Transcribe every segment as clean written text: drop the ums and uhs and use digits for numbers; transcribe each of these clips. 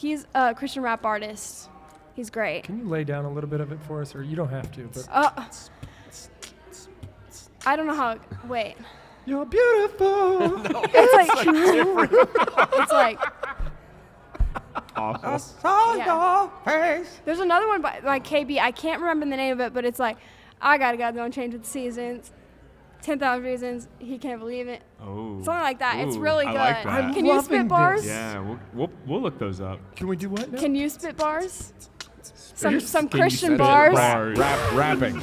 He's a Christian rap artist. He's great. Can you lay down a little bit of it for us, or you don't have to? But I don't know how. Wait. You're beautiful. No, It's like. awful. I saw your face. There's another one by KB. I can't remember the name of it, but it's like, I gotta go, don't change with the seasons. 10,000 reasons he can't believe it. Oh. Something like that. It's Ooh, really I good. like that. Can you loving spit bars? this. Yeah, we'll look those up. Can we do what now? Can you spit bars? Some Can you Christian spit bars. bars? Rapping.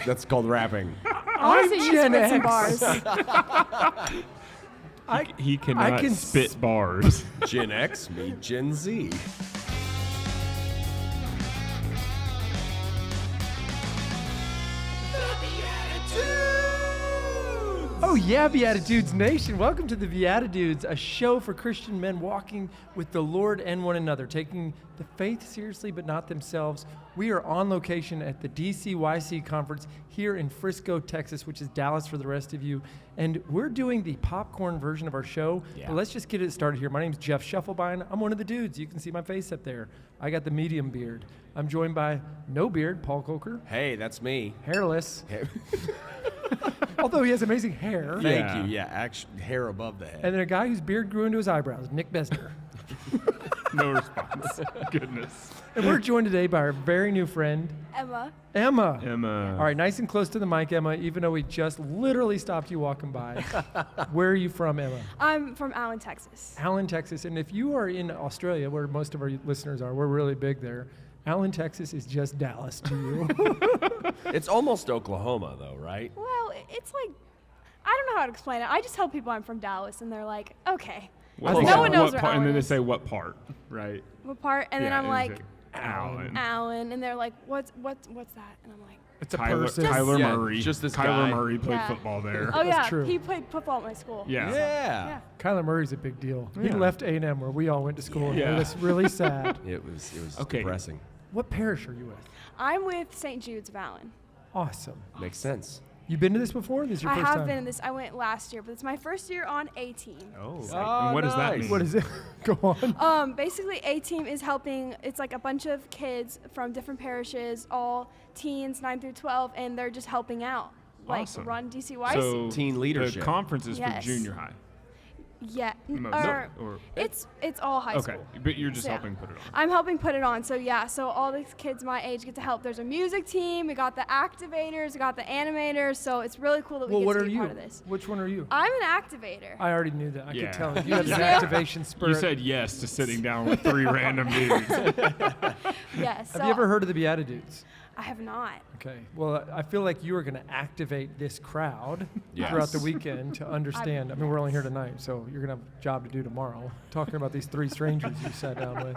That's called rapping. I want to see you Gen spit some X. bars. He cannot can spit bars. Gen X, me Gen Z. Oh yeah, BeatiDudes Nation. Welcome to the BeatiDudes, a show for Christian men walking with the Lord and one another, taking the faith seriously but not themselves. We are on location at the DCYC conference here in Frisco, Texas, which is Dallas for the rest of you. And we're doing the popcorn version of our show. Yeah. But let's just get it started here. My name's Jeff Shufflebein. I'm one of the dudes. You can see my face up there. I got the medium beard. I'm joined by no beard, Paul Coker. Hey, that's me. Hairless. Although he has amazing hair. Thank you. Yeah, actually, hair above the head. And then a guy whose beard grew into his eyebrows, Nick Besner. No response. Goodness. And we're joined today by our very new friend, Emma. Emma. Emma. All right, nice and close to the mic, Emma, even though we just literally stopped you walking by. Where are you from, Emma? I'm from Allen, Texas. Allen, Texas. And if you are in Australia, where most of our listeners are, we're really big there. Allen, Texas is just Dallas to you. It's almost Oklahoma, though, right? Well, it's like, I don't know how to explain it. I just tell people I'm from Dallas, and they're like, okay. Well, No one knows what where part, and then Allen they is. say what part, right? What part? And then I'm like, Allen. Allen. And they're like, what's that? And I'm like, It's a Tyler, person. Tyler Yeah, Murray. just this Kyler guy. Murray played Yeah. football there. oh, yeah. true. He played football at my school. Yeah. Yeah. Kyler Murray's a big deal. He Yeah. left A&M where we all went to school. Yeah. And it was really sad. It was Okay. depressing. What parish are you with? I'm with St. Jude's of Allen. Awesome. Makes sense. You been to this before? This is your I first have time? been in this. I went last year, but it's my first year on A-Team. Oh. Oh, And what does that nice. mean? What is it? Go on. Basically, A-Team is helping. It's like a bunch of kids from different parishes, all teens, 9 through 12, and they're just helping out, like Awesome. run DCYC. So Teen leadership. The conference is Yes. for junior high. yeah, Most- or it's all high okay, school. but you're just So, yeah. helping put it on. I'm helping put it on. So yeah, so all these kids my age get to help. There's a music team. We got the activators. We got the animators. So it's really cool that we Well, get what to are be you? part of this. Which one are you? I'm an activator. I already knew that. I Yeah. could tell. You had an Yeah. activation spirit. You said yes to sitting down with three random dudes. Yes. Have you ever heard of the BeatiDudes? I have not. Okay. Well, I feel like you are going to activate this crowd Yes. throughout the weekend to understand. I mean, we're only here tonight, so you're going to have a job to do tomorrow, talking about these three strangers you sat down with.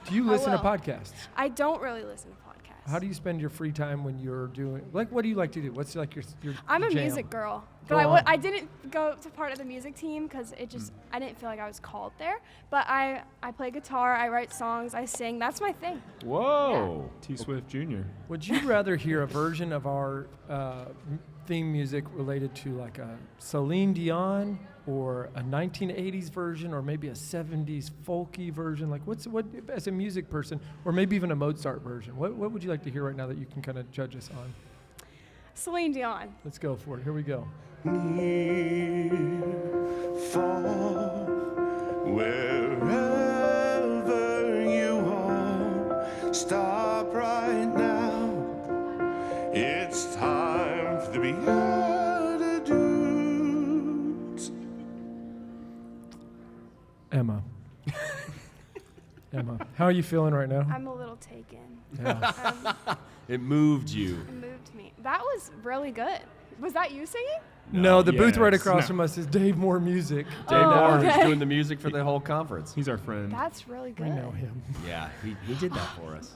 Do you I listen to will. podcasts? I don't really listen to podcasts. How do you spend your free time when you're doing, like, what do you like to do? What's like your I'm a jam? music girl, Go but on. I didn't go to part of the music team because it just I didn't feel like I was called there. But I play guitar, I write songs, I sing. That's my thing. Whoa. T Swift Jr. Would you rather hear a version of our theme music related to like a Celine Dion or a 1980s version or maybe a 70s folky version? Like what as a music person, or maybe even a Mozart version, what would you like to hear right now that you can kind of judge us on? Celine Dion. Let's go for it. Here we go. Near, far, wherever you are, stop right now. It's time for the BeatiDudes. Emma. Emma, how are you feeling right now? I'm a little taken. Yeah. It moved you. It moved me. That was really good. Was that you singing? No, the booth right yes, across no. from us is Dave Moore Music. Dave Oh, Moore okay. is doing the music for the whole conference. He's our friend. That's really good. We know him. Yeah, he did that for us.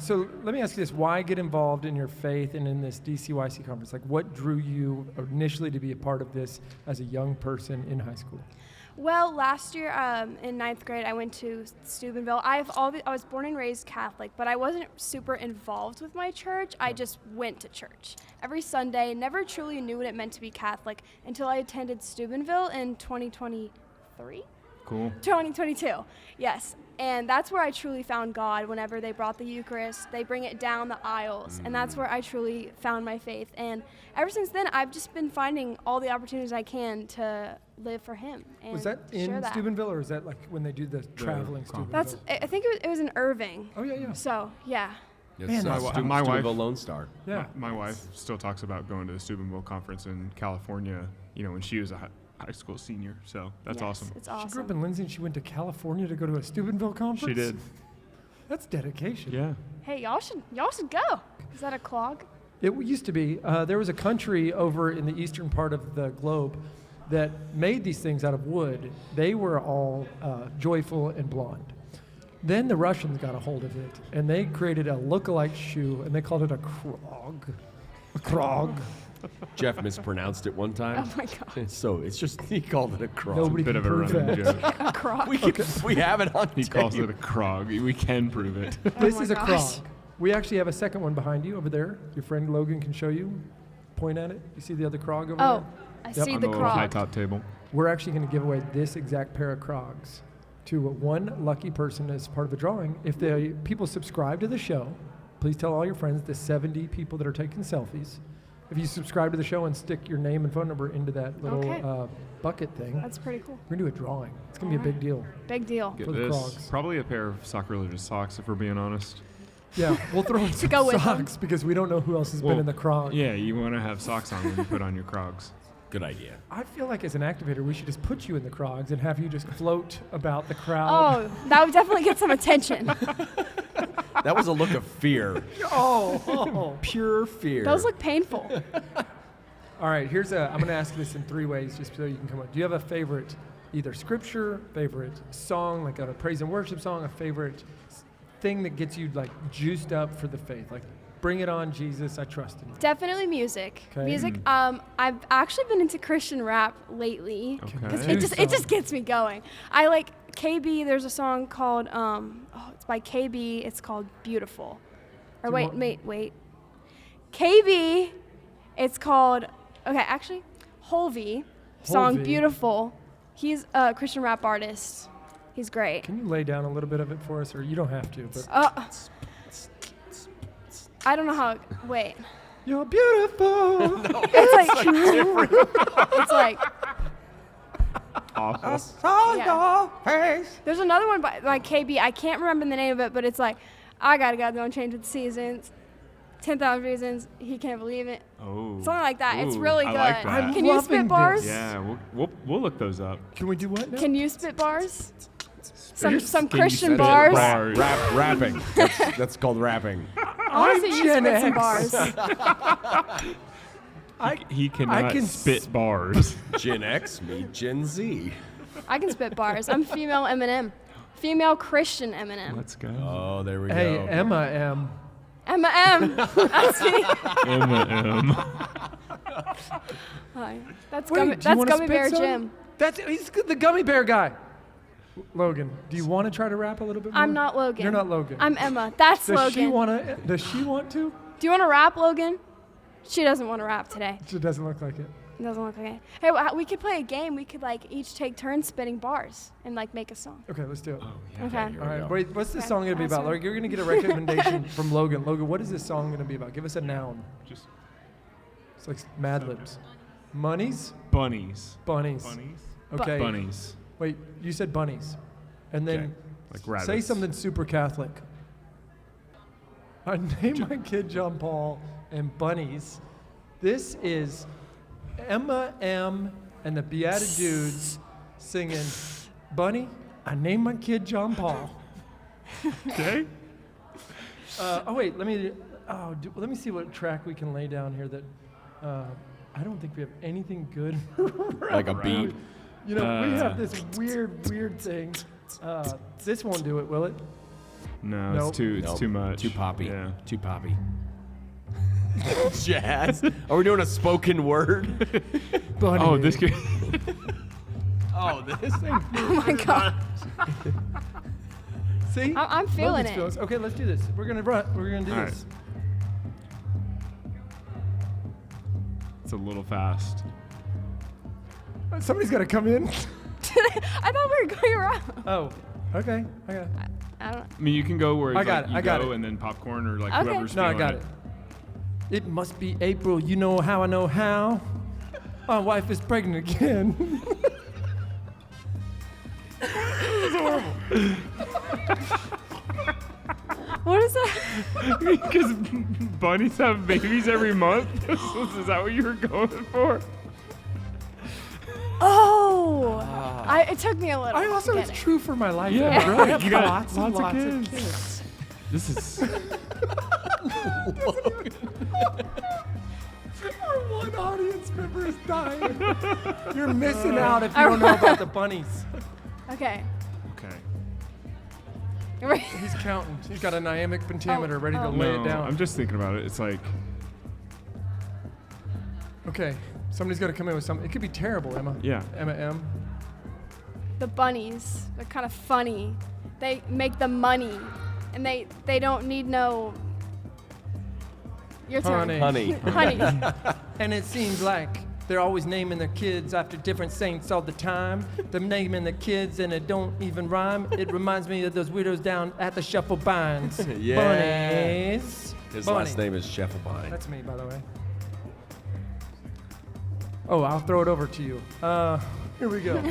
So let me ask you this. Why get involved in your faith and in this DCYC conference? Like what drew you initially to be a part of this as a young person in high school? Well, last year in 9th grade, I went to Steubenville. I was born and raised Catholic, but I wasn't super involved with my church. I just went to church every Sunday. Never truly knew what it meant to be Catholic until I attended Steubenville in 2023. Cool. 2022. Yes. And that's where I truly found God. Whenever they brought the Eucharist, they bring it down the aisles. And that's where I truly found my faith. And ever since then, I've just been finding all the opportunities I can to live for Him. And Was that to in share that. Steubenville, or is that like when they do the traveling Steubenville? That's. I think it was in Irving. Oh, yeah, yeah. So, yeah. Yes, Man, my wife- Steubenville Lone Star. Yeah. My wife still talks about going to the Steubenville conference in California, when she was a high school senior. So that's Yes, awesome. It's She grew up awesome. in Lindsay and she went to California to go to a Steubenville conference? She did. That's dedication. Yeah. Hey, y'all should go. Is that a clog? It used to be. There was a country over in the eastern part of the globe that made these things out of wood. They were all joyful and blonde. Then the Russians got a hold of it, and they created a look-alike shoe, and they called it a krog. A krog. Jeff mispronounced it one time. Oh my God. So it's just, he called it a krog. Nobody Bit can of a prove running that. joke. A crock. We have it on He tape. calls it a krog. We can prove it. This my is a gosh. krog. We actually have a second one behind you over there. Your friend Logan can show you. Point at it. You see the other krog over Oh, there? I see On the the little high crock. top table. We're actually going to give away this exact pair of Krogs to one lucky person as part of the drawing. If the people subscribe to the show, please tell all your friends, the 70 people that are taking selfies. If you subscribe to the show and stick your name and phone number into that little Okay. bucket thing, That's pretty cool. we're going to do a drawing. It's going to be a big deal. Big deal. Get For the this. Krogs. Probably a pair of sacrilegious socks, if we're being honest. Yeah, we'll throw in some go with them. socks because we don't know who else has been Well, in the Krog. Yeah, you want to have socks on when you put on your Krogs. Good idea. I feel like as an activator, we should just put you in the Krogs and have you just float about the crowd. Oh, that would definitely get some attention. That was a look of fear. Oh. Pure fear. Those look painful. All right, I'm going to ask this in 3 ways just so you can come up. Do you have a favorite, either scripture, favorite song, like a praise and worship song, a favorite thing that gets you like juiced up for the faith? Like, bring it on, Jesus, I trust in you. Definitely music. Okay. Music. I've actually been into Christian rap lately. Okay. 'Cause Do it just some. gets me going. I like KB. There's a song called it's by KB. It's called Beautiful. Or Do you wait. KB. It's called Holvey. Song Holvey. Beautiful. He's a Christian rap artist. He's great. Can you lay down a little bit of it for us, or you don't have to, but I don't know how. Wait. you're beautiful. It's like Awful. yeah. There's another one by KB. I can't remember the name of it, but it's like, I gotta go, don't change with the seasons. 10,000 reasons he can't believe it. Oh. Something like that. It's Ooh, really I good. like that. I'm Can you loving spit this. bars? Yeah, we'll look those up. Can we do what now? Can you spit bars? Some Can you Christian spit bars. bars? Rapping. That's called rapping. I want to see you Gen spit some X. bars. He cannot can spit bars. Gen X meet Gen Z. I can spit bars. I'm female Eminem. Female Christian Eminem. Let's go. Oh, there we Hey, go. Emma M. Emma M. That's me. Hi. That's Wait, Gummy, do you that's wanna Gummy spit Bear some? Jim. He's the gummy bear guy. Logan, do you want to try to rap a little bit more? I'm not Logan. You're not Logan. I'm Emma. That's Does she Logan. want to? Does she want to? Do you want to rap, Logan? She doesn't want to rap today. It doesn't look like it. It doesn't look like it. Hey, we could play a game. We could each take turns spitting bars and make a song. Okay, let's do it. Okay. Here All we right, go. wait, what's this Okay, song going to be that's about? right. Like, you're going to get a recommendation from Logan. Logan, what is this song going to be about? Give us a noun. Just It's like Mad Libs. Monies? bunnies. Bunnies. Bunnies. Okay. Bunnies. Wait, you said bunnies. And then Okay. Like rabbits. say something super Catholic. I named my kid John Paul and bunnies. This is Emma M. and the BeatiDudes singing, Bunny, I named my kid John Paul. Okay. Wait, let me see what track we can lay down here that I don't think we have anything good. Like a beat. You know, we have this weird thing. This won't do it, will it? No, Nope. it's too much. Too poppy. Yeah. Too poppy. Jazz. Are we doing a spoken word? Bunny. Oh, this could. Oh, this thing. Oh my God. See? I'm feeling Logan's it. feeling Okay, let's do this. We're gonna do All this. It's a little fast. Somebody's got to come in. I thought we were going around. Oh, okay. I got it. I don't know. I mean, you can go where I got like, it, you I got go it. and then popcorn or like Okay. whoever's No, I feeling got it. It must be April. You know how I know how. My wife is pregnant again. What is that? Because bunnies have babies every month. Is that what you were going for? Oh, it took me a little. I also, to it's get it. true for my life. Yeah, I right. have You got lots and lots of lots of kids. kids. This is Our one audience member is dying. You're missing out if you don't know about the bunnies. Okay. okay. He's counting. He's got an iambic pentameter ready to Oh. lay No, it down. I'm just thinking about it. It's like Okay, somebody's got to come in with something. It could be terrible, Emma. Yeah. Emma M. The bunnies, they're kind of funny. They make the money, and they don't need no. Your turn. Honey. Honey. Honey. And it seems like they're always naming their kids after different saints all the time. They're naming the kids and it don't even rhyme. It reminds me of those weirdos down at the Shuffle Binds. Yeah. Bunnies. His Bunny. last name is Scheffelbein. That's me, by the way. Oh, I'll throw it over to you. Here we go.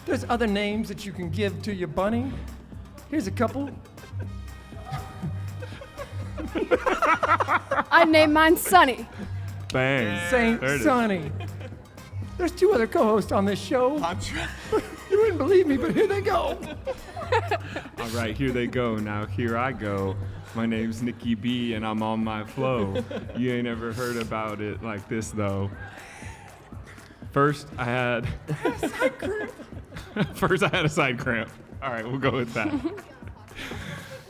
There's other names that you can give to your bunny. Here's a couple. I named mine Sunny. bang. Saint There it is. Sonny. There's two other co-hosts on this show. You wouldn't believe me, but here they go. All right, here they go. Now here I go. My name's Nikki B, and I'm on my flow. You ain't ever heard about it like this though. First, I had a side cramp. All right, we'll go with that.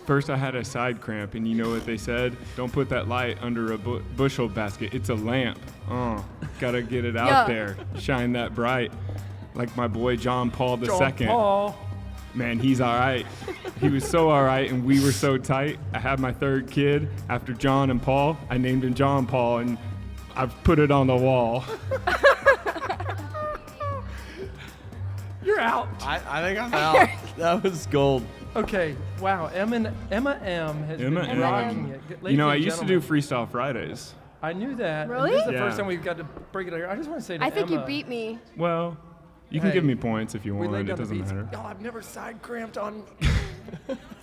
First, I had a side cramp, and you know what they said? Don't put that light under a bushel basket. It's a lamp. Gotta get it out Yeah. there. Shine that bright. Like my boy John Paul II. John Paul. Man, he's all right. He was so all right, and we were so tight. I had my third kid after John and Paul. I named him John Paul, and I've put it on the wall. You're out. I think I'm out. That was gold. Okay. Wow. Emma M has Emma been M. rocking it. You Ladies know, I and used to do gentlemen, Freestyle Fridays. I knew that. and Really? This is the Yeah. first time we've got to break it out here. I just want to say to I think you Emma, beat me. Well, you can Hey, give me points if you we want. laid It down the doesn't beats. matter. Oh, I've never side cramped on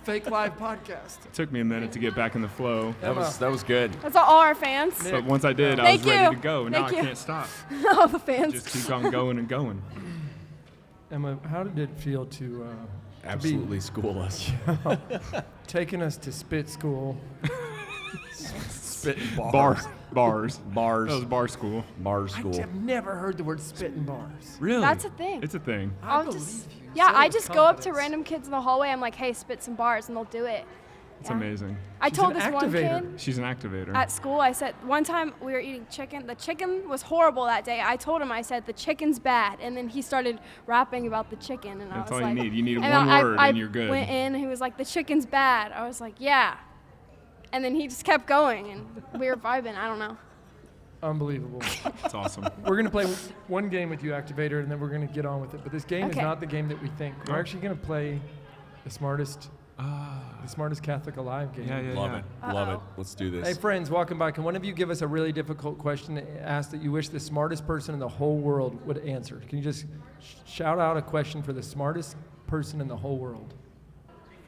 fake live podcast. It took me a minute to get back in the flow. That was good. That's all our fans. But once I did, I Thank was ready you. to go. Now Thank I you. can't stop. all the fans. Just keep on going and going. Emma, how did it feel to Absolutely school us. taking us to spit school? Spitting Bars. Bars. That was bar school. Bar I school. have never heard the word spit in bars. Really? That's a thing. It's a thing. I'll believe just, you. yeah, Say I with just go up to confidence. random kids in the hallway. I'm like, hey, spit some bars, and they'll do it. It's Yeah. amazing. I She's told an this one activator. kid She's an activator. at school, I said, one time we were eating chicken. The chicken was horrible that day. I told him, I said, the chicken's bad. And then he started rapping about the chicken. And That's I was all you like, need. You need and one I, word I and you're good. went in, and he was like, the chicken's bad. I was like, yeah. And then he just kept going, and we were vibing. I don't know. Unbelievable. It's awesome. We're going to play one game with you, Activator, and then we're going to get on with it. But this game is Okay. not the game that we think. We're actually going to play the smartest Catholic alive game. Yeah, yeah, Love yeah. it. Love it. Uh-oh. Let's do this. Hey, friends, welcome back. Can one of you give us a really difficult question to ask that you wish the smartest person in the whole world would answer? Can you just shout out a question for the smartest person in the whole world?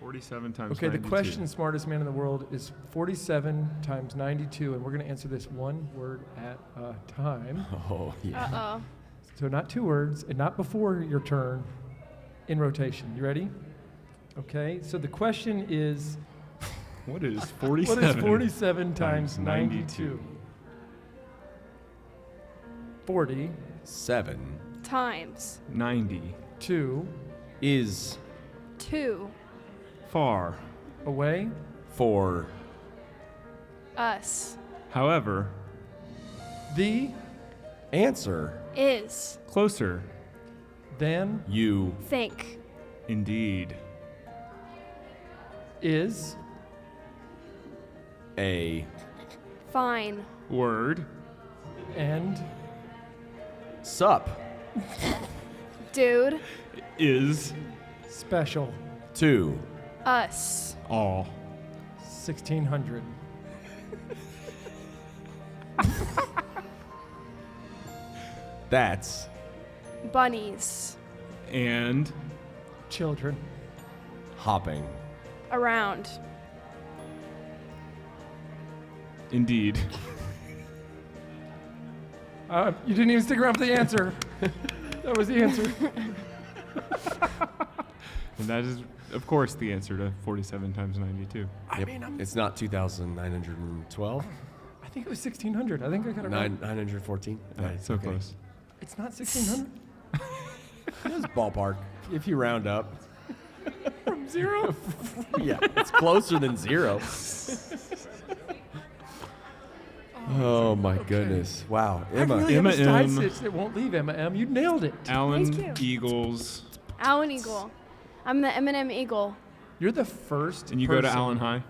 47 times Okay, the 92. question, smartest man in the world, is 47 times 92, and we're going to answer this one word at a time. Oh, yeah. Uh-oh. So not two words, and not before your turn, in rotation. You ready? Okay, so the question is, What is what 47? is 47 times 92? 40, 7 Times 90. 2, is 2 Far. away, for us However, the, answer is closer. then, you think Indeed. is, a fine Word. and, sup Dude. Is Special. 2. Us. all. 1600. That's Bunnies. And Children. hopping. Around. indeed. You didn't even stick around for the answer. That was the answer. And that is, of course, the answer to 47 times 92. Yep. It's not 2,912. I think it was 1600. I think I got it right. 914. So close. It's not 1600? It was ballpark. If you round up. From 0? Yeah, it's closer than 0. Oh my goodness! Wow, Emma. I really have a Emma side M. stitch that won't leave Emma M. You nailed it. Alan Thank you. Eagles. Alan Eagle. I'm the Eminem Eagle. You're the first. And you go to person- Allen High?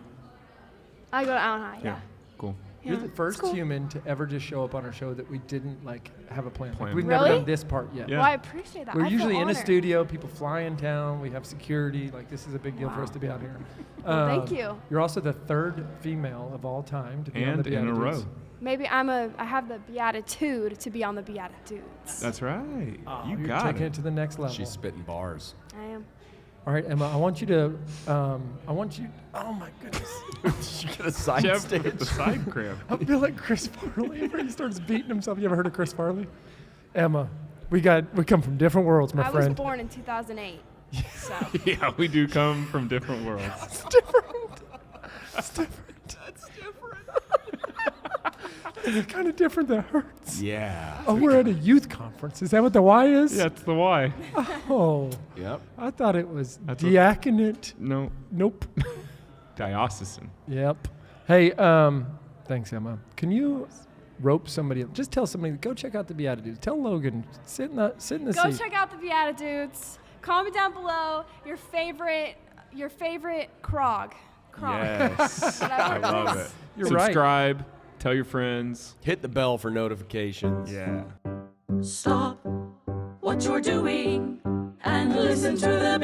I go to Allen High, yeah. Cool. You're Yeah, the it's first cool. human to ever just show up on our show that we didn't like have a plan. Plan. We've never Really? done this part yet. Yeah. Well, I appreciate that. We're I feel usually in a honored. studio. People fly in town. We have security. Like this is a big deal for us to be out here. Well, thank you. You're also the third female of all time to be on And the in a BeatiDudes. row. Maybe I have the beatitude to be on the BeatiDudes. That's right. Oh, You you're got taking it. it to the next level. She's spitting bars. I am. All right, Emma. I want you to. Oh my goodness. You get a side Jeff stitch. with the side cramp. I feel like Chris Farley where he starts beating himself. You ever heard of Chris Farley? Emma, we come from different worlds, my I friend. was born in 2008. So Yeah, we do come from different worlds. It's different. It's different. That's different. It's kind of different that hurts. Yeah. Oh, we're at a youth conference. Is that what the Y is? Yeah, it's the Y. Oh, Yep. I thought it was That's what- diaconate. No, Nope. diocesan. Yep. Hey, thanks, Emma. Can you rope somebody? Just tell somebody, go check out the BeatiDudes. Tell Logan, sit in the go seat. check out the BeatiDudes. Comment down below your favorite Krog. Yes. I love it. You're right. Subscribe. Tell your friends. Hit the bell for notifications. Yeah. Stop what you're doing and listen to the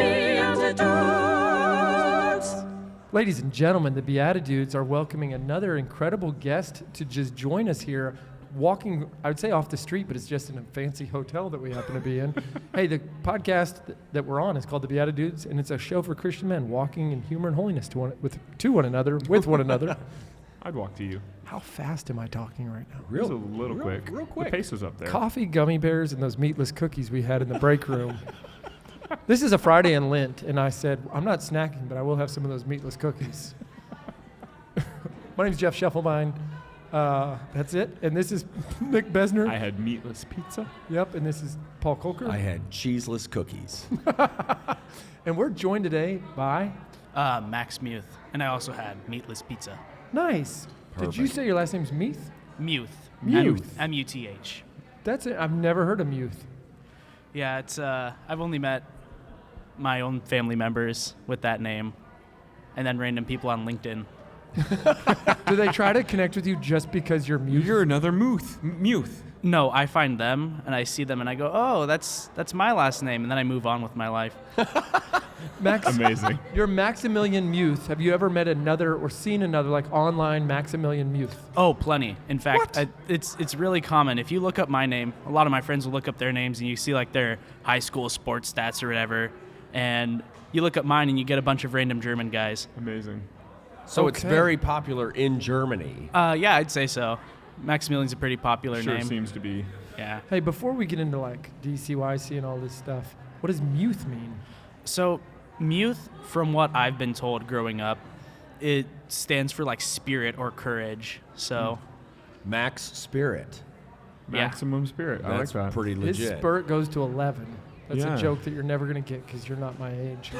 BeatiDudes. Ladies and gentlemen, the BeatiDudes are welcoming another incredible guest to just join us here, walking, I would say off the street, but it's just in a fancy hotel that we happen to be in. Hey, the podcast that we're on is called the BeatiDudes, and it's a show for Christian men walking in humor and holiness to one another. I'd walk to you. How fast am I talking right now? It was a little quick. real quick. The pace was up there. Coffee, gummy bears, and those meatless cookies we had in the break room. This is a Friday in Lent, and I said, I'm not snacking, but I will have some of those meatless cookies. My name's Jeff Scheffelbein. That's it. And this is Nick Besner. I had meatless pizza. Yep. And this is Paul Kolker. I had cheeseless cookies. And we're joined today by... Max Muth, and I also had meatless pizza. Nice. Did you Perfect. say your last name's Meath? Muth. Muth. M-U-T-H. That's it. I've never heard of Muth. Yeah, it's. I've only met my own family members with that name, and then random people on LinkedIn. Do they try to connect with you just because you're Muth? You're another Muth. No, I find them and I see them and I go, oh, that's my last name, and then I move on with my life. Max, Amazing. you're Maximilian Muth. Have you ever met another or seen another like online Maximilian Muth? Oh, plenty. In fact, it's really common. If you look up my name, a lot of my friends will look up their names and you see like their high school sports stats or whatever, and you look up mine and you get a bunch of random German guys. Amazing. So it's Okay. very popular in Germany. Yeah, I'd say so. Maximilian's a pretty popular Sure name. seems to be. Yeah. Hey, before we get into like DCYC and all this stuff, what does Muth mean? So, Muth, from what I've been told growing up, it stands for like spirit or courage. So, Max Spirit. Yeah. Maximum spirit. I like That's that. pretty His legit. spurt goes to 11. That's Yeah. a joke that you're never going to get because you're not my age.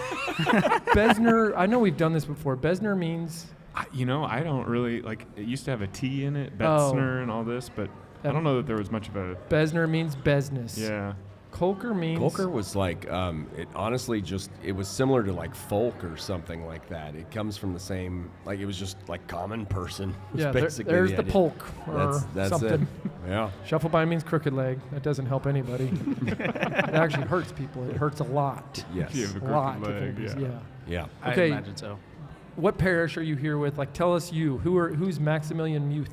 Besner, I know we've done this before. Besner means... I don't really, like, it used to have a T in it, Oh. Betzner and all this, but I don't know that there was much of a, Besner means business. yeah. Kolker means... Kolker was like, it honestly it was similar to like folk or something like that. It comes from the same, like it was just like common person. was Yeah, basically there's the idea. polk or That's something. it. Yeah. Shuffle by means crooked leg. That doesn't help anybody. It actually hurts people. It hurts a lot. Yes. You have a A lot. crooked to leg, think yeah. is- Yeah. I Okay. imagine so. What parish are you here with? Like, tell us who's Maximilian Youth?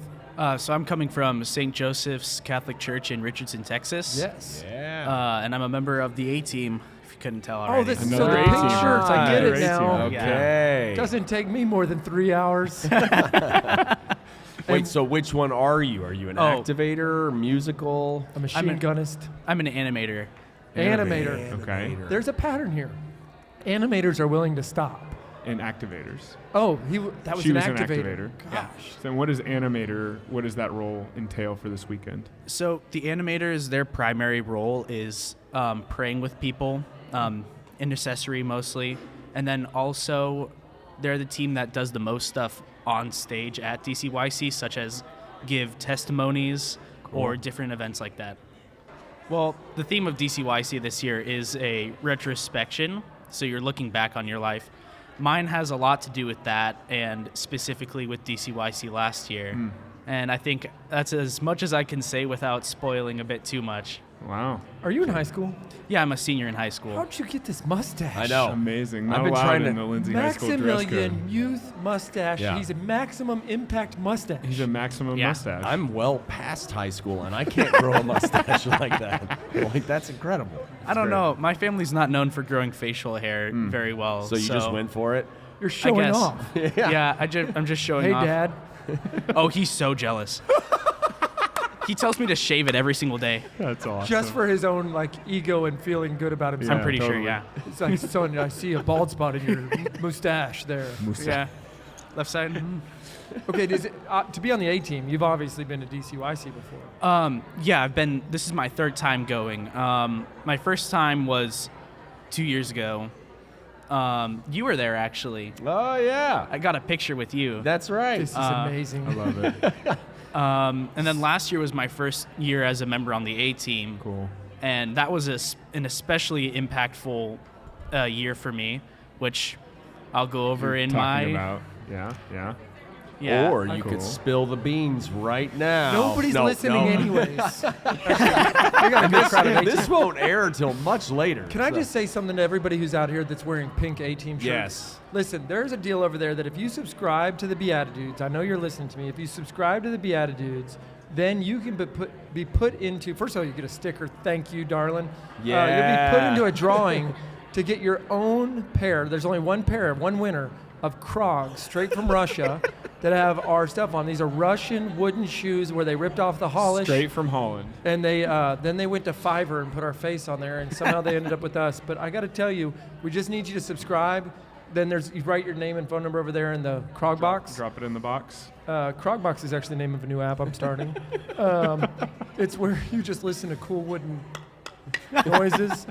So I'm coming from St. Joseph's Catholic Church in Richardson, Texas. Yes. Yeah. And I'm a member of the A-team, if you couldn't tell Oh, already. this is Another so the A-team. pink shirts. I get Another it now. A-team. Okay. Doesn't take me more than 3 hours. Wait, so which one are you? Are you an activator, musical? A machine gunnist. I'm an animator. Animator. Okay. There's a pattern here. Animators are willing to stop. And activators. Oh, that was She an was activator. an activator. Gosh. So what is animator? What does that role entail for this weekend? So the animators, their primary role is praying with people, intercessory mostly, and then also they're the team that does the most stuff on stage at DCYC, such as give testimonies or different events like that. Well, the theme of DCYC this year is a retrospection, so you're looking back on your life. Mine has a lot to do with that, and specifically with DCYC last year. And I think that's as much as I can say without spoiling a bit too much. Wow. Are you in high school? Yeah, I'm a senior in high school. How'd you get this mustache? I know. Amazing. I've Not been allowed trying in to- the Lindsay High School dress code. Maximilian Youth mustache. Yeah. He's a maximum impact mustache. He's a maximum Yeah. mustache. I'm well past high school, and I can't grow a mustache like that. Like, that's incredible. I don't know. My family's not known for growing facial hair very well. So you just went for it? You're I showing guess. off. Yeah, I'm just showing Hey, off. Dad. Oh, he's so jealous. He tells me to shave it every single day. That's awesome. Just for his own ego and feeling good about himself. I'm pretty totally. sure, yeah. It's like, son, I see a bald spot in your mustache there. Yeah. Left side. Okay, to be on the A team, you've obviously been to DCYC before. Yeah, this is my third time going. My first time was 2 years ago. You were there, actually. Oh, yeah. I got a picture with you. That's right. This is amazing. I love it. And then last year was my first year as a member on the A team. Cool. And that was an especially impactful year for me, which I'll go over in Talking my... about. Yeah. Yeah. Or you Cool. could spill the beans right now. Nobody's No, listening no. anyways. I got a good crowd of A This won't air until much later. Can I so- just say something to everybody who's out here that's wearing pink A-Team shirts? Yes. Listen, there's a deal over there that if you subscribe to the BeatiDudes, I know you're listening to me, if you subscribe to the BeatiDudes, then you can be put into, first of all, you get a sticker, thank you, darling. You'll be put into a drawing to get your own pair. There's only one winner of Krogs, straight from Russia, that have our stuff on. These are Russian wooden shoes where they ripped off the polish. Straight from Holland. And then they went to Fiverr and put our face on there, and somehow they ended up with us. But I got to tell you, we just need you to subscribe. Then you write your name and phone number over there in the Krog box. Drop it in the box. Krog box is actually the name of a new app I'm starting. It's where you just listen to cool wooden noises.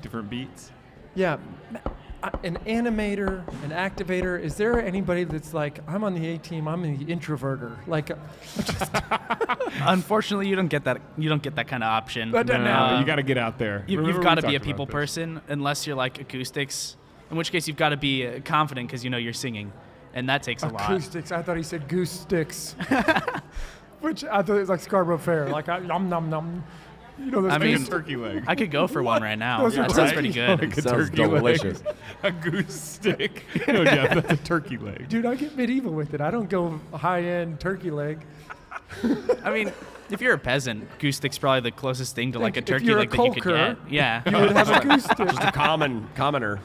Different beats. Yeah. An animator, an activator. Is there anybody that's like, I'm on the A team, I'm the introverter? Like, Unfortunately, you don't get that. You don't get that kind of option. But No, no. you got to get out there. You've Remember got we to be a talked people about this. person, unless you're like acoustics. In which case, you've got to be confident because you know you're singing, and that takes a lot. acoustics. I thought he said goose sticks. Which I thought it was like Scarborough Fair. Like, nom nom nom. You know, those I mean, goose Turkey leg. I could go for one right now. Those are That sounds great. pretty good. Like a Sounds turkey delicious. leg. A goose stick. No, yeah, that's a turkey leg. Dude, I get medieval with it. I don't go high-end turkey leg. I mean, if you're a peasant, goose stick's probably the closest thing to like a If turkey you're a leg that you could Colker, get. Yeah. You would have a goose stick. Just a commoner.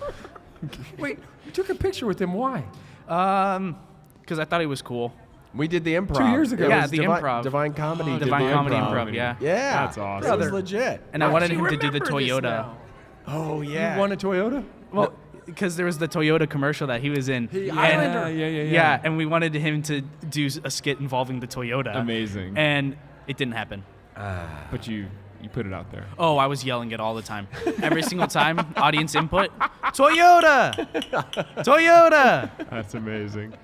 Wait, you took a picture with him. Why? Because I thought he was cool. We did the improv. 2 years ago. It Yeah, was the Divine, improv. Divine Comedy. did Divine the Comedy Improv, yeah. Yeah. That's awesome. That was Brother. legit. And I wanted You him to do the remember this Toyota. now. Oh, yeah. You won a Toyota? Well, because there was the Toyota commercial that he was in. Highlander. Yeah, and we wanted him to do a skit involving the Toyota. Amazing. And it didn't happen. But you put it out there. Oh, I was yelling it all the time. Every single time, audience input, Toyota! Toyota! That's amazing.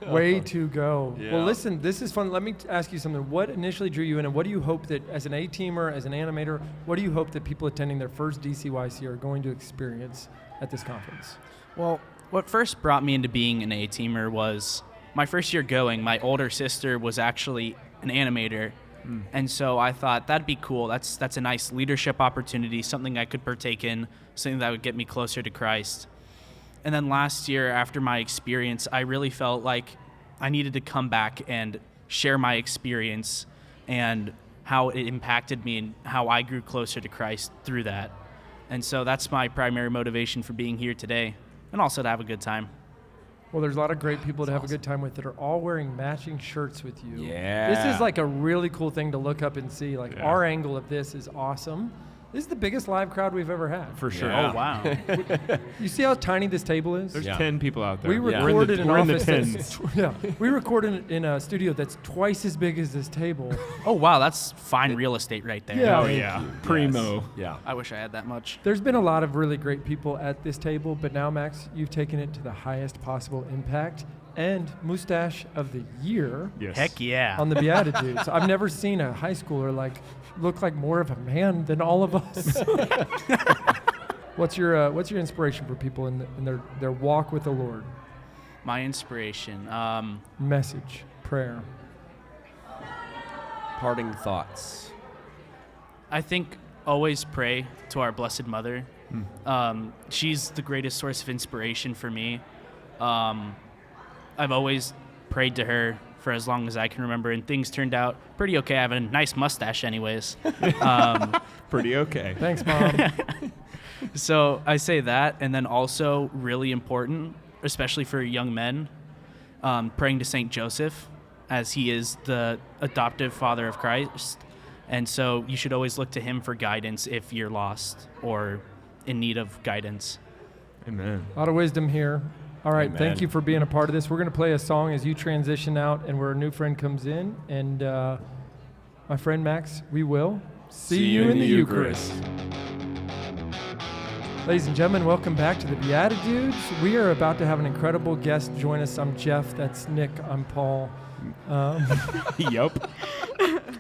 Way to go. Yeah. Well, listen, this is fun. Let me ask you something. What initially drew you in, and what do you hope that, as an A-teamer, as an animator, what do you hope that people attending their first DCYC are going to experience at this conference? Well, what first brought me into being an A-teamer was my first year going, my older sister was actually an animator, And so I thought that'd be cool. That's a nice leadership opportunity, something I could partake in, something that would get me closer to Christ. And then last year, after my experience, I really felt like I needed to come back and share my experience and how it impacted me and how I grew closer to Christ through that. And so that's my primary motivation for being here today, and also to have a good time. Well, there's a lot of great people to have a good time with that are all wearing matching shirts with you. Yeah. This is like a really cool thing to look up and see. Like, our angle of this is awesome. This is the biggest live crowd we've ever had. For sure. Yeah. Oh, wow. You see how tiny this table is? There's Yeah. 10 people out there. We We're in recorded the- in we're an in the office tens. we recorded in a studio that's twice as big as this table. Oh, wow, that's fine real estate right there. Yeah. Oh, yeah. Primo. Yeah. I wish I had that much. There's been a lot of really great people at this table, but now, Max, you've taken it to the highest possible impact and mustache of the year Yes. Heck yeah. on the BeatiDudes. I've never seen a high schooler look like more of a man than all of us. What's your inspiration for people in their walk with the Lord? My inspiration. Message, prayer. Parting thoughts. I think always pray to our Blessed Mother. She's the greatest source of inspiration for me. I've always prayed to her for as long as I can remember, and things turned out pretty okay. I have a nice mustache anyways. Pretty okay. Thanks, Mom. So I say that, and then also really important, especially for young men, praying to Saint Joseph, as he is the adoptive father of Christ. And so you should always look to him for guidance if you're lost or in need of guidance. Amen. A lot of wisdom here. All right, Amen. thank you for being a part of this. We're going to play a song as you transition out and where a new friend comes in. And my friend Max, we will see you in the Eucharist. Ladies and gentlemen, welcome back to the BeatiDudes. We are about to have an incredible guest join us. I'm Jeff. That's Nick. I'm Paul. Yup.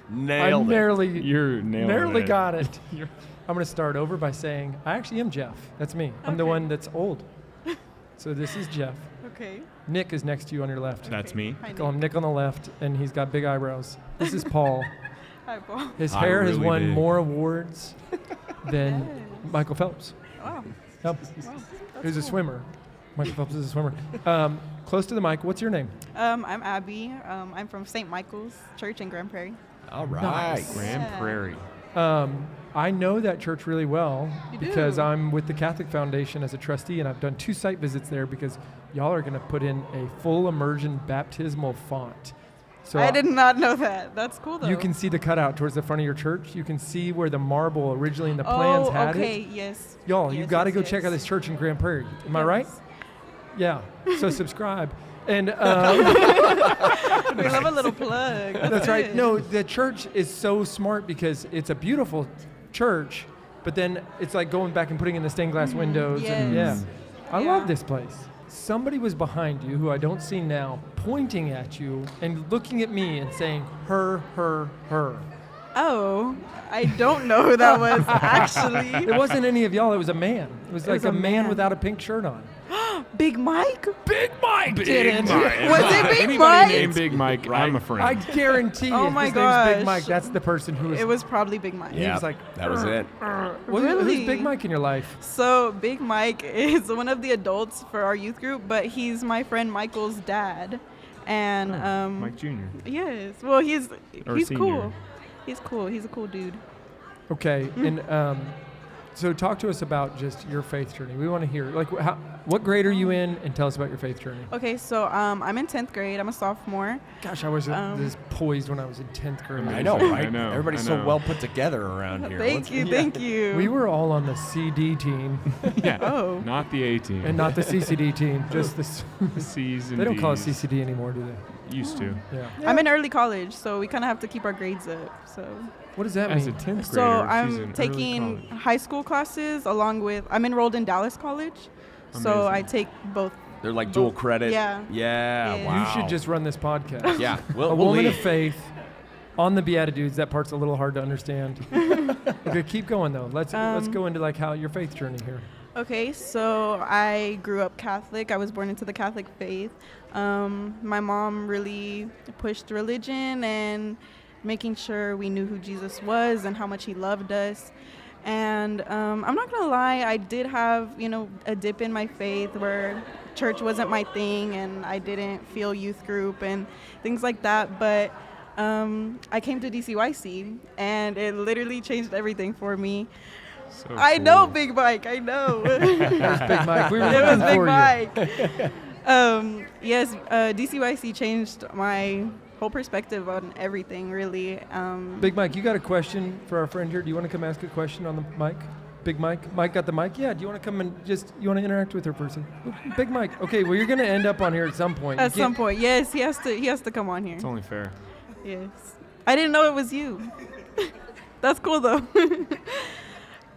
Nailed it. You're nailing Narrowly it. got it. I'm going to start over by saying I actually am Jeff. That's me. I'm the one that's old. So this is Jeff. Okay. Nick is next to you on your left. That's me. Hi, Call him Nick on the left, and he's got big eyebrows. This is Paul. Hi, Paul. His I hair has really won did. more awards than Michael Phelps. Wow. Yep. He's a swimmer. Michael Phelps is a swimmer. Close to the mic. What's your name? I'm Abby. I'm from St. Michael's Church in Grand Prairie. All right. Nice. Grand Yeah. Prairie. I know that church really well You because do? I'm with the Catholic Foundation as a trustee, and I've done 2 site visits there because y'all are going to put in a full immersion baptismal font. So I did not know that. That's cool, though. you can see the cutout towards the front of your church. You can see where the marble originally in the plans had okay. it. Yes. Y'all, you Yes, got to yes, go check out yes. this church in Grand Prairie. Am I right? Yes. Yeah. So subscribe. And We love a little plug. that's right. good. No, the church is so smart because it's a beautiful church, but then it's like going back and putting in the stained glass windows. And yeah. Yes. I Yeah. love this place. Somebody was behind you who I don't see now, pointing at you and looking at me and saying, her, her, her. Oh, I don't know who that was, actually. It wasn't any of y'all. It was a man. It was like was a a man man. without a pink shirt on. Big Mike? Big Mike did it. Was it Big Anybody Mike? named Big Mike, I'm a friend. I guarantee Oh if my his name's Big gosh. Mike, that's the person who was. It was probably Big Mike. Yeah, was like, that was it. Who's Really? Big Mike in your life? So Big Mike is one of the adults for our youth group, but he's my friend Michael's dad. And Mike Jr. yes, well he's Or cool. senior. He's cool. He's a cool dude. Okay, and so talk to us about just your faith journey. We want to hear, like, what grade are you in, and tell us about your faith journey. Okay, so I'm in 10th grade. I'm a sophomore. Gosh, I was this poised when I was in 10th grade. I know, I right? know, Everybody's I so know. well put together around here. Thank you, thank you. We were all on the CD team Yeah. Oh. Not the A team. and not the CCD team. Just the. C's and They don't call it D's. CCD anymore, do they? Used to. Yeah. I'm in early college, so we kind of have to keep our grades up. So, What does that As a mean? 10th grader, so she's in I'm early taking college. high school classes along with. I'm enrolled in Dallas College, so Amazing. I take both. They're like dual credit. Yeah. Yeah. Yeah. Wow. You should just run this podcast. Yeah. A We'll woman leave. of faith on the BeatiDudes. That part's a little hard to understand. Okay, keep going though. Let's go into like how your faith journey here. Okay, so I grew up Catholic. I was born into the Catholic faith. My mom really pushed religion, and making sure we knew who Jesus was and how much he loved us. And I'm not going to lie, I did have, a dip in my faith where church wasn't my thing and I didn't feel youth group and things like that. But I came to DCYC and it literally changed everything for me. So I cool. know, Big Mike, I know. That's Big Mike. We were It was looking Big for Mike. Yes, DCYC changed my whole perspective on everything, really. Big Mike, you got a question for our friend here? Do you want to come ask a question on the mic? Big Mike? Mike got the mic? Yeah, do you want to come and you want to interact with her person? Big Mike. Okay, well, you're going to end up on here at some point. At some point, yes, he has to come on here. It's only fair. Yes. I didn't know it was you. That's cool, though.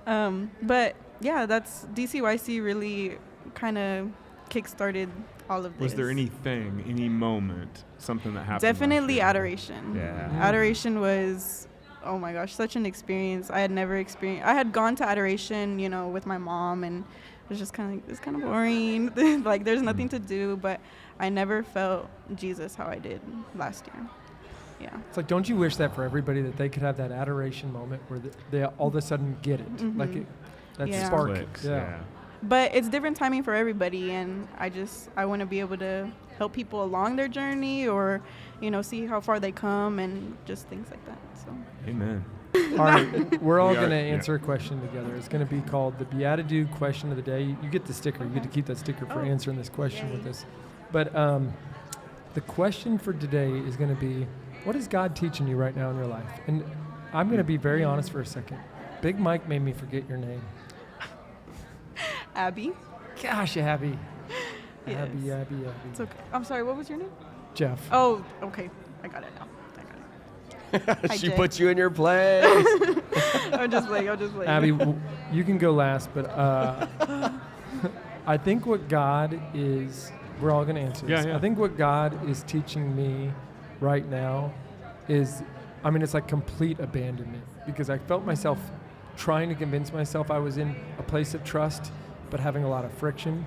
But, yeah, that's DCYC really kind of kick-started all of this. Was there anything, any moment, something that happened? Definitely last year? adoration. Yeah. Adoration was, oh my gosh, such an experience. I had never experienced. I had gone to adoration, with my mom, and it was just kind of it's kind of boring. Like there's nothing to do, but I never felt Jesus how I did last year. Yeah. It's like, don't you wish that for everybody, that they could have that adoration moment where they all of a sudden get it? Mhm. Like that Yeah. spark. Clicks, Yeah. But it's different timing for everybody, and I want to be able to help people along their journey, or see how far they come, and just things like that. So. Amen. All right, we're all We are- going to yeah. answer a question together. It's going to be called the BeatiDude Question of the Day. You get the sticker. You get to keep that sticker for answering this question with us. But the question for today is going to be, what is God teaching you right now in your life? And I'm going to be very honest for a second. Big Mike made me forget your name. Abby. Gosh, Abby. Yes. Abby. It's okay. I'm sorry. What was your name? Jeff. Oh, okay. I got it now. Hi, She Jay. put you in your place. I'm just playing. Abby, you can go last, but I think what God is, we're all going to answer this. Yeah. I think what God is teaching me right now is, it's like complete abandonment, because I felt myself trying to convince myself I was in a place of trust, but having a lot of friction.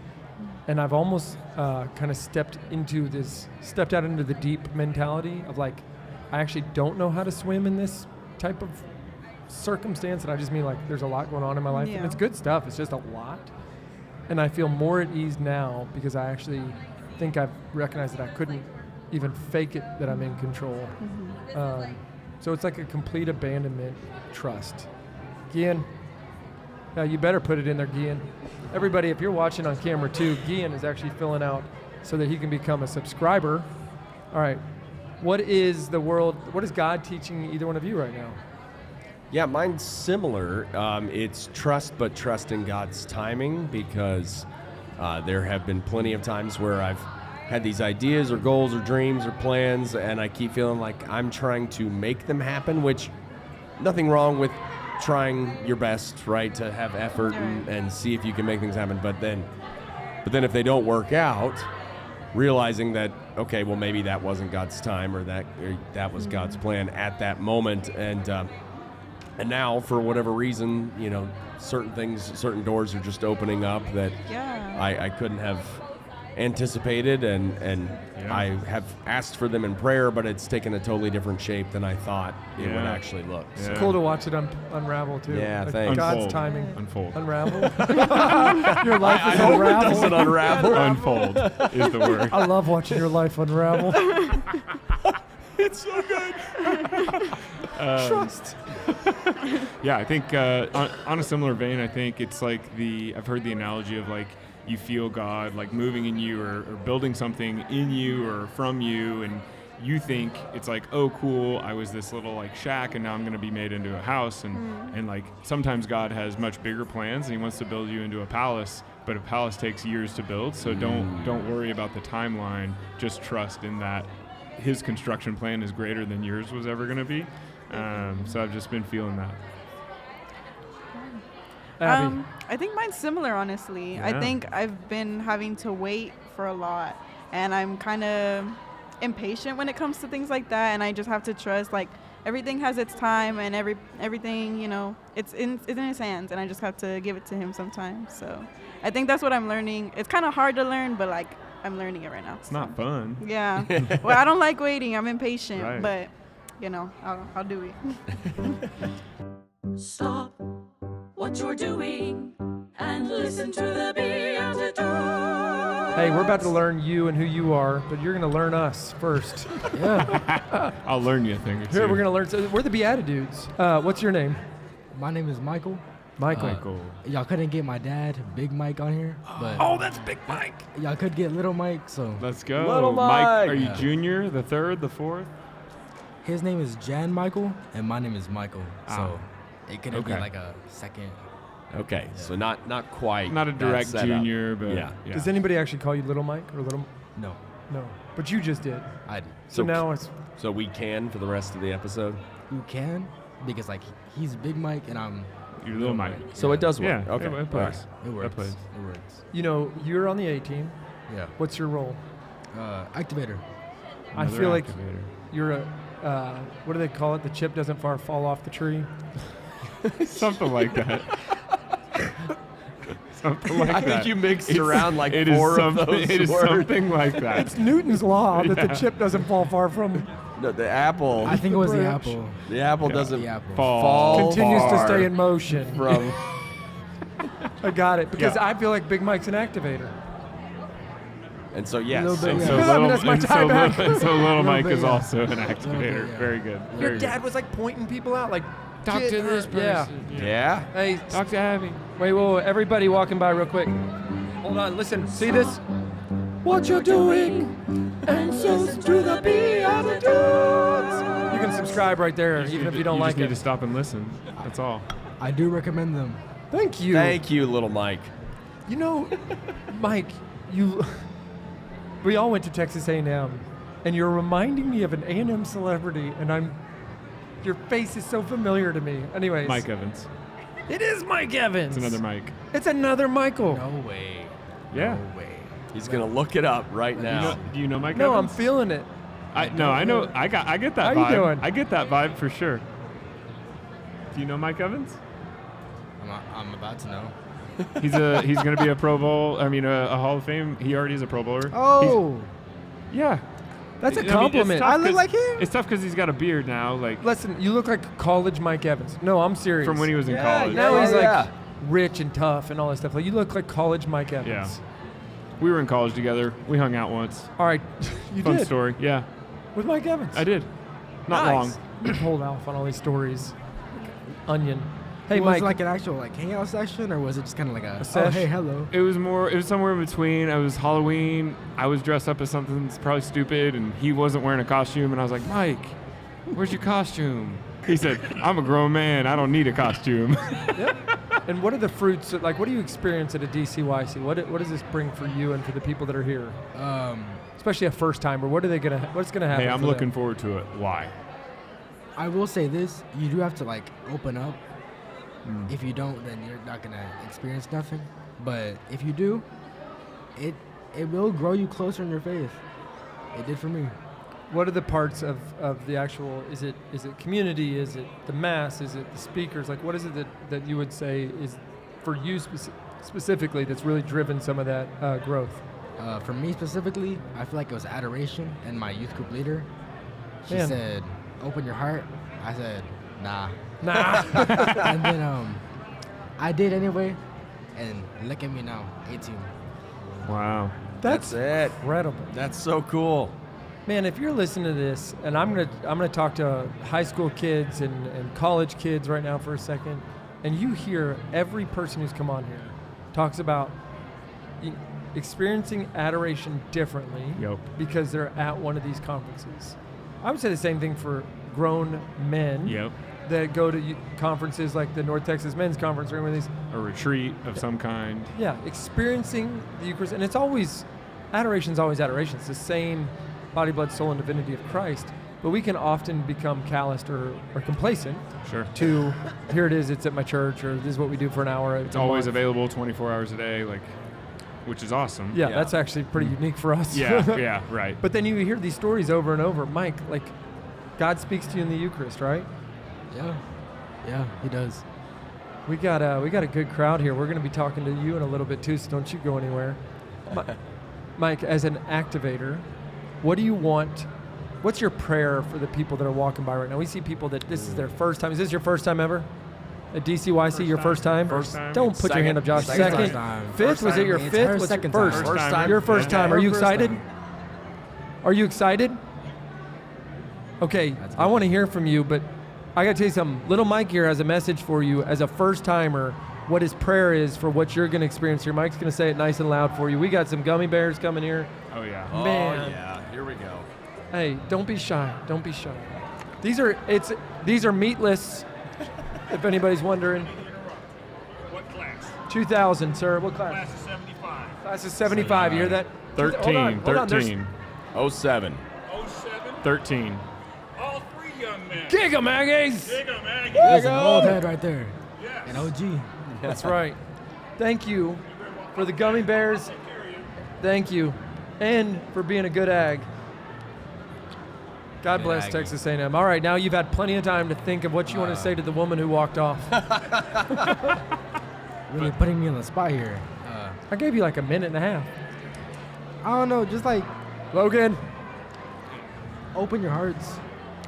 And I've almost kind of stepped out into the deep mentality of like, I actually don't know how to swim in this type of circumstance. And I just mean like there's a lot going on in my life. Yeah. And it's good stuff. It's just a lot. And I feel more at ease now because I actually think I've recognized that I couldn't even fake it, that I'm in control. Mm-hmm. So it's like a complete abandonment, trust. Gian, you better put it in there, Gian. Everybody, if you're watching on camera too, Gian is actually filling out so that he can become a subscriber. All right. What is God teaching either one of you right now? Yeah, mine's similar. It's trust, but trust in God's timing, because there have been plenty of times where I've had these ideas or goals or dreams or plans, and I keep feeling like I'm trying to make them happen, which nothing wrong with trying your best, right, to have effort and see if you can make things happen. But then if they don't work out, realizing that, okay, well, maybe that wasn't God's time, or that was God's plan at that moment. And now, for whatever reason, certain doors are just opening up that I couldn't have anticipated, and I have asked for them in prayer, but it's taken a totally different shape than I thought it would actually look. Yeah. It's cool to watch it unravel too. Yeah, Like thanks. God's Unfold. timing. Unfold. Unravel. Your life is I hope it unravel. doesn't unravel. Unfold is the word. I love watching your life unravel. It's so good. Trust. Yeah, I think on a similar vein, I think it's like I've heard the analogy of like you feel God like moving in you or building something in you or from you, and you think it's like, oh cool, I was this little like shack and now I'm going to be made into a house, and like sometimes God has much bigger plans and he wants to build you into a palace, but a palace takes years to build, so don't worry about the timeline, just trust in that his construction plan is greater than yours was ever going to be. So I've just been feeling that. Abby. I think mine's similar, honestly. Yeah. I think I've been having to wait for a lot, and I'm kind of impatient when it comes to things like that, and I just have to trust, like, everything has its time, and everything, it's in his hands, and I just have to give it to him sometimes. So I think that's what I'm learning. It's kind of hard to learn, but, like, I'm learning it right now. It's not fun. Yeah. Well, I don't like waiting. I'm impatient, Right. but I'll do it. Stop what you're doing and listen to the BeatiDudes. Hey, we're about to learn you and who you are, but you're going to learn us first. Yeah. I'll learn you a thing or two. Here, we're going to learn. So we're the BeatiDudes. What's your name? My name is Michael. Michael. Y'all couldn't get my dad, Big Mike, on here, but Oh, that's Big Mike. y'all could get Little Mike. So Let's go. Little Mike. Are you Yeah. junior, the third, the fourth? his name is Jan Michael, and my name is Michael. So it couldn't be Okay. like a second. Okay, so not quite. Not a that direct setup. junior, but Yeah. Does anybody actually call you Little Mike or Little? No, No, but you just did. I did. So now it's So we can for the rest of the episode. You can, because like he's Big Mike and I'm You're Little Mike. So it does work. Yeah, Okay. it plays. All right. It works. plays. It works. you're on the A team. Yeah. What's your role? Activator. I Another feel like activator. you're a what do they call it? The chip doesn't fall off the tree. Something like that. Something like I that. think you mixed around like It is 4 of something- those It is words. something like that. It's Newton's law that the Yeah. chip doesn't fall far from. No, the apple. I think it was the branch. apple. The apple Yeah. doesn't The apple. fall Continues to far stay in motion. from. I got it because Yeah. I feel like Big Mike's an activator. And so yes. Little bit, And yeah. so I mean, little, that's my and so tie back. little, and so little Mike bit, is yeah. also an bit, activator. yeah. Very good. Your Very dad was like pointing people out, like Talk "Get to this her." Yeah. person. Yeah. Hey, Talk to Abby. wait, whoa, everybody walking by real quick. Hold on, listen. See this? What you're doing, and so to the BeatiDudes. You can subscribe right there, even if you don't like just need it. to stop and listen. That's all. I do recommend them. Thank you. Thank you, little Mike. You know, Mike, we all went to Texas A&M, and you're reminding me of an A&M celebrity, and your face is so familiar to me. Anyways, Mike Evans. it is Mike Evans. It's another Mike. It's another Michael. No way. Yeah. No way. He's gonna look it up right now. Do you know Mike No, I'm Evans? feeling it. I know. I get that How vibe. you doing? I get that vibe for sure. Do you know Mike Evans? I'm about to know. He's gonna be a Pro Bowl. I mean, a Hall of Fame. He already is a Pro Bowler. Oh, Yeah. that's a I mean, it's compliment. tough I look 'cause- like him. It's tough because he's got a beard now. Like Listen, you look like college Mike Evans. No, I'm serious. from when he was in college. Now he's Yeah. like rich and tough and all that stuff. Like you look like college Mike Evans. Yeah. We were in college together. We hung out once. All right, you Fun did story. Yeah, with Mike Evans. I did. Not long. Nice. You pulled off on all these stories. Onion. Hey, was Mike. it like an actual like hangout session, or was it just kind of like a sesh? oh hey hello? It was somewhere in between. It was Halloween. I was dressed up as something that's probably stupid, and he wasn't wearing a costume. And I was like, Mike, where's your costume? He said, I'm a grown man. I don't need a costume. And what are the fruits? Like, what do you experience at a DCYC? What does this bring for you and for the people that are here, especially a first timer? What's gonna happen? Hey, I'm for looking them? forward to it. Why? I will say this: you do have to like open up. If you don't, then you're not gonna experience nothing. But if you do, it will grow you closer in your faith. It did for me. What are the parts of the actual? Is it community? Is it the mass? Is it the speakers? Like, what is it that you would say is for you specifically that's really driven some of that growth? For me specifically, I feel like it was adoration and my youth group leader. She Man. said, "Open your heart." I said, "Nah." Nah. And then I did anyway, and look at me now, 18. Wow. That's it. incredible. That's so cool. Man, if you're listening to this, and I'm gonna talk to high school kids and college kids right now for a second, and you hear every person who's come on here talks about experiencing adoration differently Yep. because they're at one of these conferences. I would say the same thing for grown men Yep. that go to conferences like the North Texas Men's Conference or any of these. A retreat of some kind. Yeah, experiencing the Eucharist, and it's always adoration's always adoration. It's the same body, blood, soul, and divinity of Christ. But we can often become calloused or complacent Sure. to here it is, it's at my church, or this is what we do for an hour. It's always available 24 hours a day, like, which is awesome. Yeah, that's actually pretty unique for us. Yeah, yeah, right. But then you hear these stories over and over. Mike, like, God speaks to you in the Eucharist, right? Yeah, he does. We got a good crowd here. We're going to be talking to you in a little bit too, so don't you go anywhere. Mike, as an activator, what do you want what's your prayer for the people that are walking by right now? We see people that this is their first time. Is this your first time ever? At DCYC, your first time? First time. Don't put your hand up, Josh. Second time. Fifth? First Was it your time. fifth? It's her Was it second first? time. First time. Your first time. Are you First excited? time. Are you excited? Okay, I want to hear from you, but I got to tell you something. Little Mike here has a message for you as a first-timer, what his prayer is for what you're going to experience here. Mike's going to say it nice and loud for you. We got some gummy bears coming here. Oh, yeah. Man. Oh, yeah. Here we go. Hey, don't be shy. Don't be shy. These are Meatless, if anybody's wondering. What class? 2000, sir. What class? Class of 75. Class is 75. You hear that? 13. Hold on, there's 13. 07. 07? 13. All three young men. Giga Maggies! Giga Maggie. That's an old head right there. Yes. An OG. That's right. Thank you for the gummy bears. Thank you. And for being a good ag. God bless Aggie. Texas A&M. All right, now you've had plenty of time to think of what you want to say to the woman who walked off. Really putting me on the spot here. I gave you like a minute and a half. I don't know, just like Logan, open your hearts.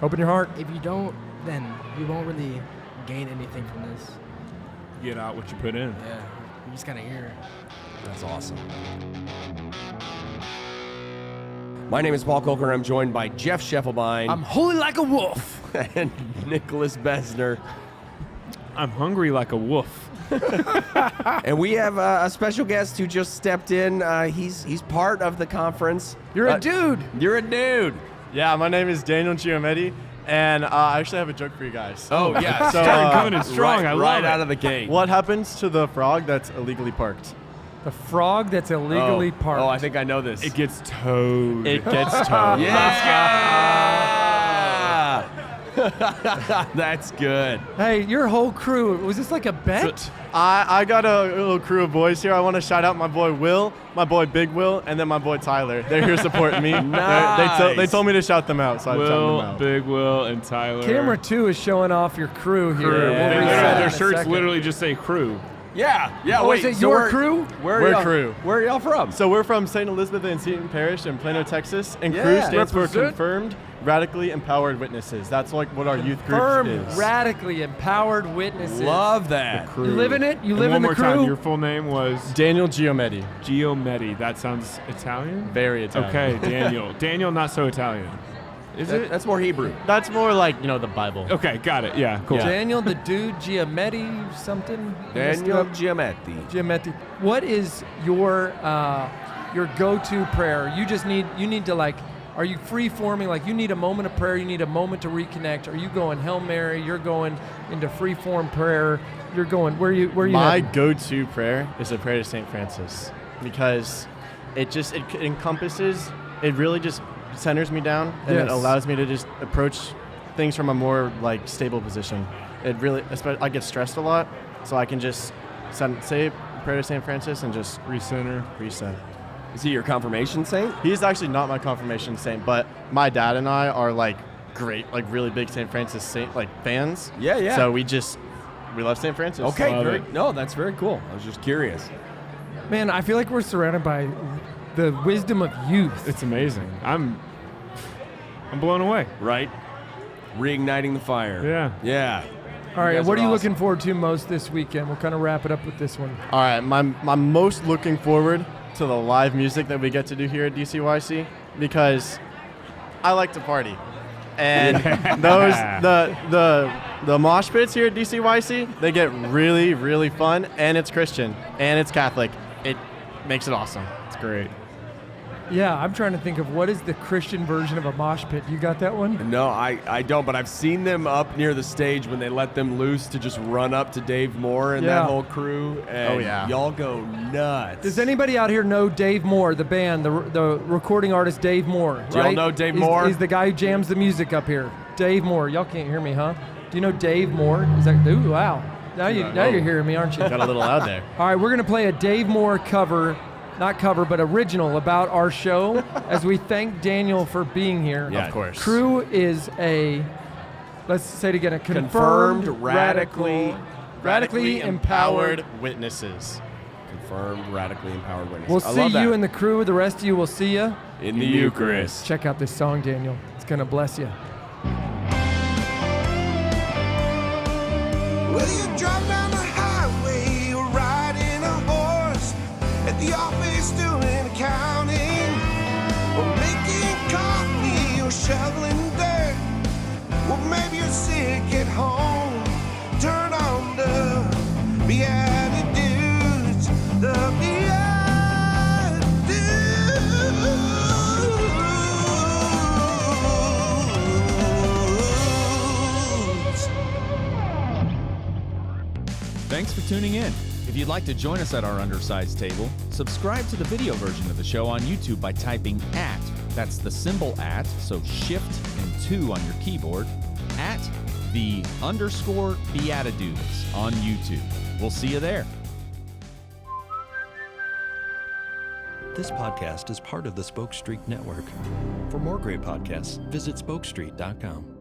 open your heart. If you don't, then you won't really gain anything from this. Get out what you put in. Yeah, you just gotta hear. That's awesome. My name is Paul Coker. I'm joined by Jeff Scheffelbein I'm holy like a wolf. and Nicholas Besner. I'm hungry like a wolf. And we have a special guest who just stepped in. He's part of the conference. You're a dude. You're a dude. Yeah, my name is Daniel Giametti, and I actually have a joke for you guys. Oh, yeah. So, Started coming in strong. I love right it. out of the gate. what happens to the frog that's illegally parked? The frog that's illegally parked. Oh, I think I know this. It gets towed. It gets towed. Yeah. That's good. Hey, your whole crew, was this like a bet? I got a little crew of boys here. I want to shout out my boy Will, my boy Big Will, and then my boy Tyler. They're here supporting me. Nice. They told me to shout them out, so I'm shouting them Will, out. Big Will, and Tyler. Camera 2 is showing off your crew here. Crew. We'll They reset literally- in their a shirts second. literally just say crew. Yeah. Oh, is it your crew? Where are We're y'all, crew. Where are y'all from? So we're from St. Elizabeth and Seton Parish in Plano, Texas, and Yeah. crew stands for Represent. Confirmed Radically Empowered Witnesses. That's like what our youth group Firm, is. radically empowered witnesses. Love that. You live in it? You And live one in the more crew? time. Your full name was Daniel Giametti. Giometti. That sounds Italian? Very Italian. Okay, Daniel. Daniel, not so Italian. Is it? That's more Hebrew. That's more like, the Bible. Okay, got it. Yeah, cool. Daniel, the dude, Giametti, something? Daniel Giametti. Giametti. What is your go-to prayer? You need to like, are you free-forming? Like you need a moment of prayer, you need a moment to reconnect. Are you going Hail Mary? You're going into free-form prayer. You're going, where you My heading? go-to prayer is a prayer to St. Francis because it encompasses, it really just centers me down and Yes. it allows me to just approach things from a more like stable position. It really, I get stressed a lot, so I can just say a prayer to St. Francis and just Recenter. reset. Is he your confirmation saint? He's actually not my confirmation saint, but my dad and I are like great, like really big St. Francis saint like fans. Yeah, yeah. So we love St. Francis. Okay, Love very, it. no, that's very cool. I was just curious. Man, I feel like we're surrounded by the wisdom of youth. It's amazing. I'm blown away. Right? Reigniting the fire. Yeah. Yeah. All right, guys what are are you awesome. looking forward to most this weekend? We'll kind of wrap it up with this one. All right, I'm most looking forward to the live music that we get to do here at DCYC because I like to party. And the mosh pits here at DCYC, they get really, really fun, and it's Christian, and it's Catholic. It makes it awesome. It's great. Yeah, I'm trying to think of what is the Christian version of a mosh pit. You got that one? No, I don't, but I've seen them up near the stage when they let them loose to just run up to Dave Moore and Yeah. that whole crew. And Oh, yeah. y'all go nuts. Does anybody out here know Dave Moore, the band, the recording artist Dave Moore? Do y'all right? know Dave He's- Moore? He's the guy who jams the music up here. Dave Moore. Y'all can't hear me, huh? Do you know Dave Moore? Is that, ooh, wow. Now you're hearing me, aren't you? Got a little loud there. All right, we're going to play a Dave Moore not cover, but original about our show as we thank Daniel for being here. Yeah, Of course. Crew is let's say it again, a confirmed radically empowered. witnesses. Confirmed, radically empowered witness. We'll I see love that. you in the crew. The rest of you will see you. in the Eucharist. Check out this song, Daniel. It's going to bless you. Well, you drive down the highway, you're riding a horse, at the office doing accounting, or making coffee, or shoveling dirt. Well, maybe you're sick at home. Turn on the BeatiDudes, the BeatiDudes. Thanks for tuning in. If you'd like to join us at our undersized table, subscribe to the video version of the show on YouTube by typing @ that's the symbol @ so shift and 2 on your keyboard, @the_BeatiDudes on YouTube. We'll see you there. This podcast is part of the Spoke Street Network. For more great podcasts, visit spokestreet.com.